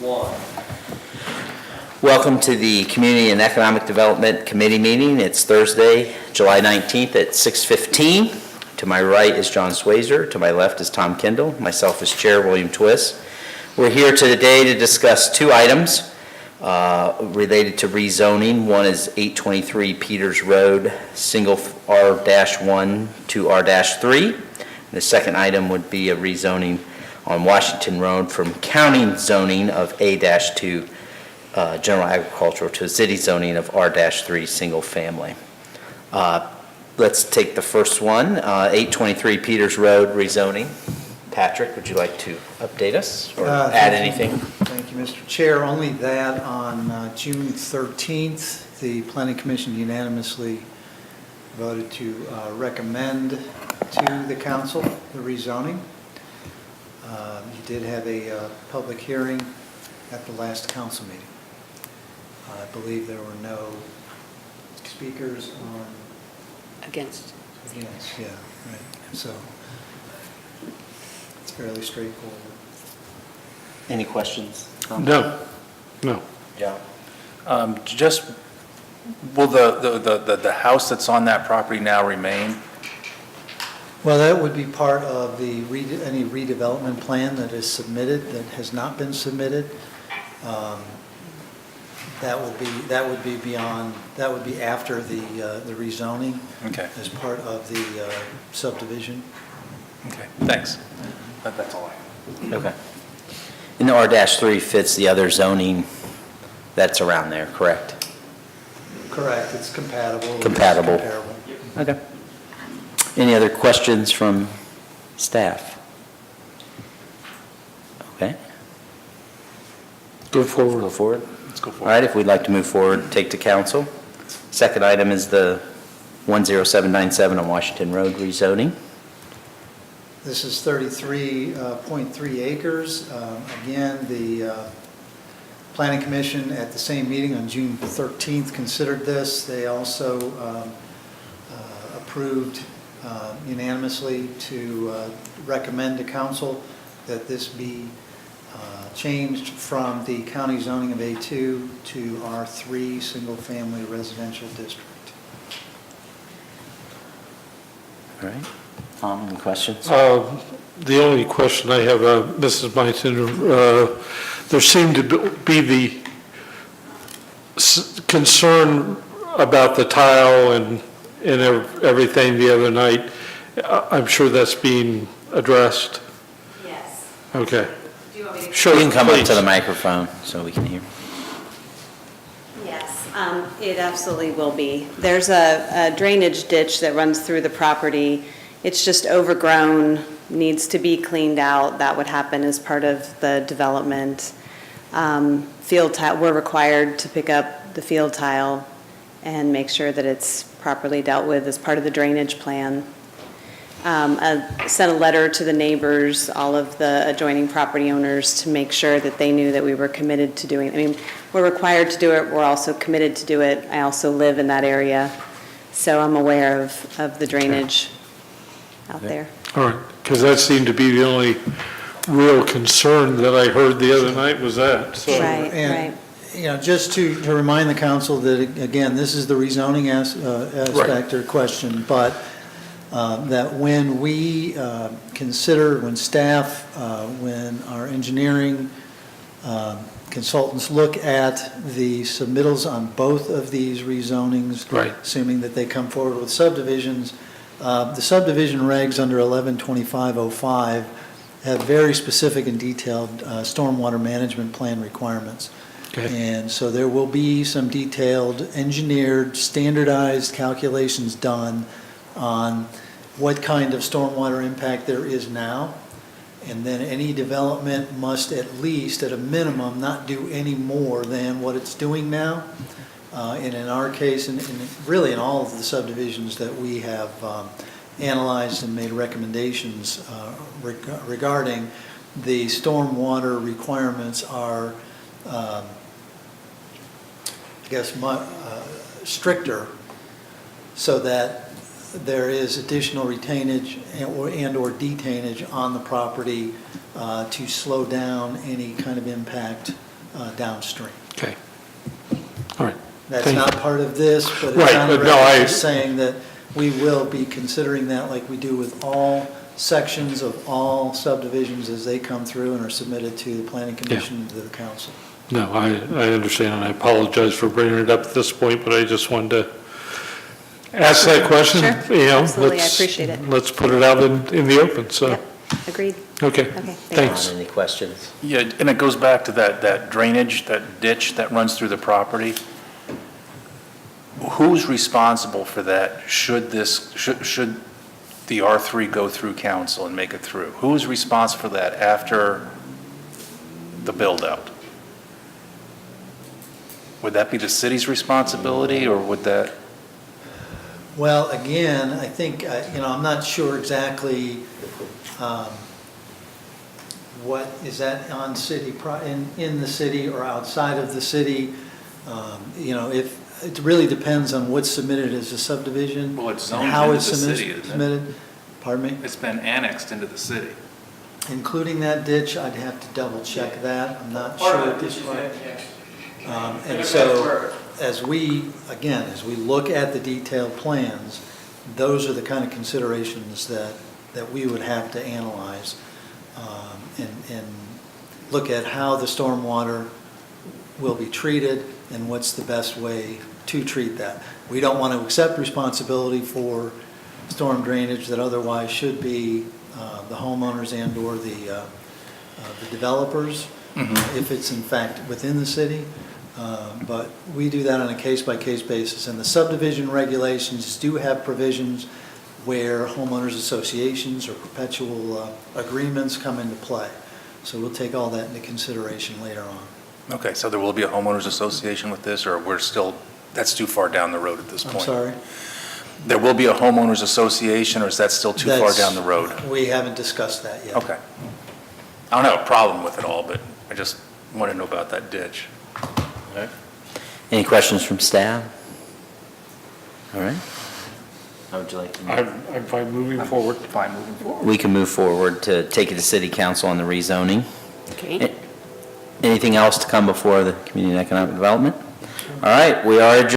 1. Welcome to the Community and Economic Development Committee meeting. It's Thursday, July 19th at 6:15. To my right is John Swazer. To my left is Tom Kendall. Myself as Chair, William Twiss. We're here today to discuss two items related to rezoning. One is 823 Peters Road, single R-1 to R-3. The second item would be a rezoning on Washington Road from county zoning of A-2 general agricultural to city zoning of R-3 single family. Let's take the first one, 823 Peters Road rezoning. Patrick, would you like to update us or add anything? Thank you, Mr. Chair. Only that on June 13th, the Planning Commission unanimously voted to recommend to the council the rezoning. You did have a public hearing at the last council meeting. I believe there were no speakers on Against, yeah, right. So it's fairly straightforward. Any questions? No. John? Just, will the house that's on that property now remain? Well, that would be part of the any redevelopment plan that is submitted, that has not been submitted. That would be beyond, that would be after the rezoning. Okay. As part of the subdivision. Okay, thanks. That's all I have. Okay. And the R-3 fits the other zoning that's around there, correct? Correct, it's compatible. Compatible. It's comparable. Okay. Any other questions from staff? Okay. Go forward. Go forward. Let's go All forward. right, if we'd like to move forward, take to council. Second item is the 10797 on Washington Road rezoning. This is 33.3 acres. Again, the Planning Commission at the same meeting on June 13th considered this. They also approved unanimously to recommend to council that this be changed from the county zoning of A2 to R3 single-family residential district. All right. Tom, any questions? The only question I have, Mrs. Byton, there seemed to be the concern about the tile and everything the other night. I'm sure that's being addressed. yes. Okay. Do you want me to? Sure, You can come up please. to the microphone so we can hear. Yes, it absolutely will be. There's a drainage ditch that runs through the property. It's just overgrown, needs to be cleaned out. That would happen as part of the development. Field tile, we're required to pick up the field tile and make sure that it's properly dealt with as part of the drainage plan. I sent a letter to the neighbors, all of the adjoining property owners, to make sure that they knew that we were committed to doing it. I mean, we're required to do it, we're also committed to do it. I also live in that area, so I'm aware of the drainage out there. All right, because that seemed to be the only real concern that I heard the other night was that. So. Right, And, right. you know, just to remind the council that, again, this is the rezoning aspect or question, but that when we consider, when staff, when our engineering consultants look at the submittals on both of these rezonings, Right. assuming that they come forward with subdivisions, the subdivision regs under 112505 have very specific and detailed stormwater management plan requirements. Okay. And so there will be some detailed, engineered, standardized calculations done on what kind of stormwater impact there is now. And then any development must at least, at a minimum, not do any more than what it's doing now. And in our case, and really in all of the subdivisions that we have analyzed and made recommendations regarding, the stormwater requirements are, I guess, stricter, so that there is additional retainage and or detainage on the property to slow down any kind of impact downstream. Okay. All right. That's Thank you. not part of this, but it's Right, on the but no, record I- as saying that we will be considering that like we do with all sections of all subdivisions as they come through and are submitted to the planning commission and to the council. No, I understand, and I apologize for bringing it up at this point, but I just wanted to ask that question. Sure, You know, absolutely, I let's- appreciate it. Let's put it out in the open, so, Yep, agreed. okay, Okay, thanks. Any questions? Yeah, and it goes back to that drainage, that ditch that runs through the property. Who's responsible for that? Should the R3 go through council and make it through? Who's responsible for that after the build-out? Would that be the city's responsibility, or would that? Well, again, I think, I'm not sure exactly what, is that on city, in the city or outside of the city? If, it really depends on what's submitted as a subdivision. Well, it's and zoned how into it's the submit- city, isn't it? Submitted, pardon me? It's been annexed into the city. Including that ditch, I'd have to double check that, I'm not sure at this point. And so, as we look at the detailed plans, those are the kind of considerations that we would have to analyze and look at how the stormwater will be treated and what's the best way to treat that. We don't want to accept responsibility for storm drainage that otherwise should be the homeowners and/or the developers, if it's in fact within the city. But we do that on a case-by-case basis, and the subdivision regulations do have provisions where homeowners associations or perpetual agreements come into play. So we'll take all that into consideration later on. Okay, so there will be a homeowners association with this, or that's too far down the road at this point? I'm sorry? There will be a homeowners association, or is that still too far That's- down the road? We haven't discussed that yet. Okay. I don't have a problem with it all, but I just want to know about that ditch. Any questions from staff? All right. How would you like to move? I'm fine moving forward. Fine, moving forward. We can move forward to take it to city council on the rezoning. Okay. Anything else to come before the Community and Economic Development? All right, we are adjourned.